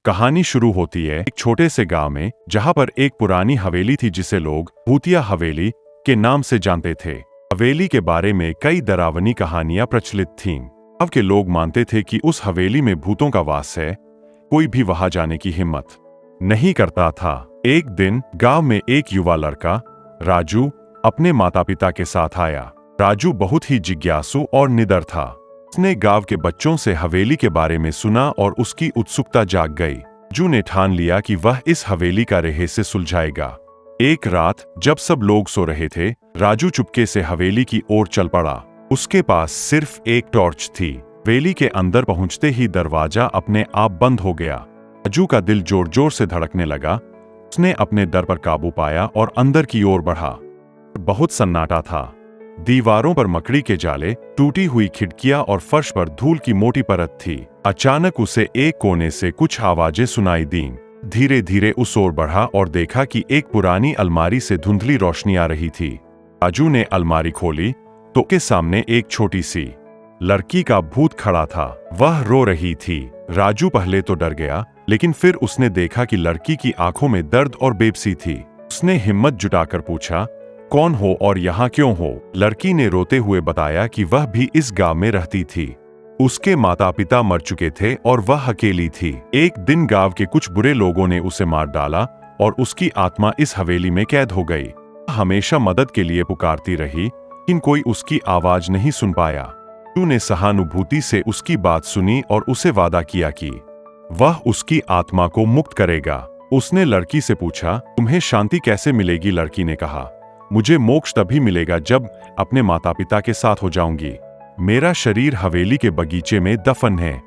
कहानी शुरू होती है एक छोटे से गांव में, जहां पर एक पुरानी हवेली थी जिसे लोग भूतिया हवेली के नाम से जानते थे। हवेली के बारे में कई डरावनी कहानियां प्रचलित थीं। गांव के लोग मानते थे कि उस हवेली में भूतों का वास है, कोई भी वहां जाने की हिम्मत नहीं करता था। एक दिन गांव में एक युवा लड़का राजू अपने माता पिता के साथ आया। राजू बहुत ही जिज्ञासु और निडर था। उसने गांव के बच्चों से हवेली के बारे में सुना और उसकी उत्सुकता जाग गई। राजू ने ठान लिया कि वह इस हवेली का रहस्य सुलझाएगा। एक रात जब सब लोग सो रहे थे, राजू चुपके से हवेली की ओर चल पड़ा। उसके पास सिर्फ एक टॉर्च थी। हवेली के अंदर पहुंचते ही दरवाजा अपने आप बंद हो गया। राजू का दिल जोर जोर से धड़कने लगा। उसने अपने डर पर काबू पाया और अंदर की ओर बढ़ा। बहुत सन्नाटा था। दीवारों पर मकड़ी के जाले, टूटी हुई खिड़कियां और फर्श पर धूल की मोटी परत थी। अचानक उसे एक कोने से कुछ आवाजें सुनाई दीं। धीरे धीरे उस ओर बढ़ा और देखा कि एक पुरानी अलमारी से धुंधली रोशनी आ रही थी। राजू ने अलमारी खोली तो उसके सामने एक छोटी सी लड़की का भूत खड़ा था। वह रो रही थी। राजू पहले तो डर गया, लेकिन फिर उसने देखा कि लड़की की आंखों में दर्द और बेबसी थी। उसने हिम्मत जुटाकर पूछा, कौन हो और यहाँ क्यों हो? लड़की ने रोते हुए बताया कि वह भी इस गांव में रहती थी। उसके माता पिता मर चुके थे और वह अकेली थी। एक दिन गांव के कुछ बुरे लोगों ने उसे मार डाला और उसकी आत्मा इस हवेली में कैद हो गई। हमेशा मदद के लिए पुकारती रही, लेकिन कोई उसकी आवाज नहीं सुन पाया। राजू ने सहानुभूति से उसकी बात सुनी और उसे वादा किया कि वह उसकी आत्मा को मुक्त करेगा। उसने लड़की से पूछा, तुम्हें शांति कैसे मिलेगी? लड़की ने कहा, मुझे मोक्ष तभी मिलेगा जब अपने माता पिता के साथ हो जाऊंगी। मेरा शरीर हवेली के बगीचे में दफन है।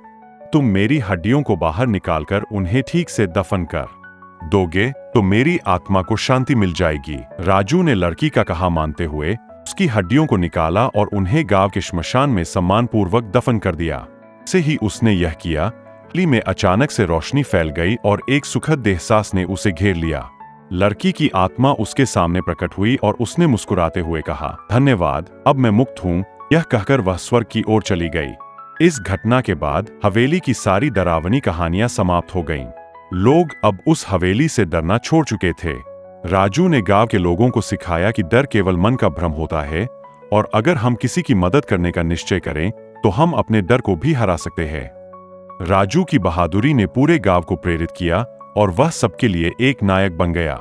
तुम मेरी हड्डियों को बाहर निकालकर उन्हें ठीक से दफन कर दोगे तो मेरी आत्मा को शांति मिल जाएगी। राजू ने लड़की का कहा मानते हुए उसकी हड्डियों को निकाला और उन्हें गांव के श्मशान में सम्मानपूर्वक दफन कर दिया। से ही उसने यह किया, हवेली में अचानक से रोशनी फैल गई और एक सुखद एहसास ने उसे घेर लिया। लड़की की आत्मा उसके सामने प्रकट हुई और उसने मुस्कुराते हुए कहा, धन्यवाद, अब मैं मुक्त हूँ। यह कहकर वह स्वर्ग की ओर चली गई। इस घटना के बाद हवेली की सारी डरावनी कहानियां समाप्त हो गईं। लोग अब उस हवेली से डरना छोड़ चुके थे। राजू ने गांव के लोगों को सिखाया कि डर केवल मन का भ्रम होता है और अगर हम किसी की मदद करने का निश्चय करें तो हम अपने डर को भी हरा सकते हैं। राजू की बहादुरी ने पूरे गांव को प्रेरित किया और वह सबके लिए एक नायक बन गया।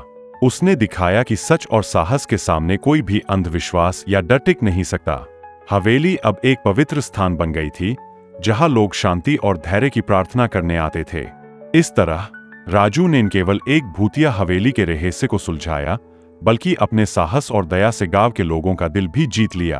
उसने दिखाया कि सच और साहस के सामने कोई भी अंधविश्वास या डर टिक नहीं सकता। हवेली अब एक पवित्र स्थान बन गई थी, जहां लोग शांति और धैर्य की प्रार्थना करने आते थे। इस तरह राजू ने न केवल एक भूतिया हवेली के रहस्य को सुलझाया, बल्कि अपने साहस और दया से गांव के लोगों का दिल भी जीत लिया।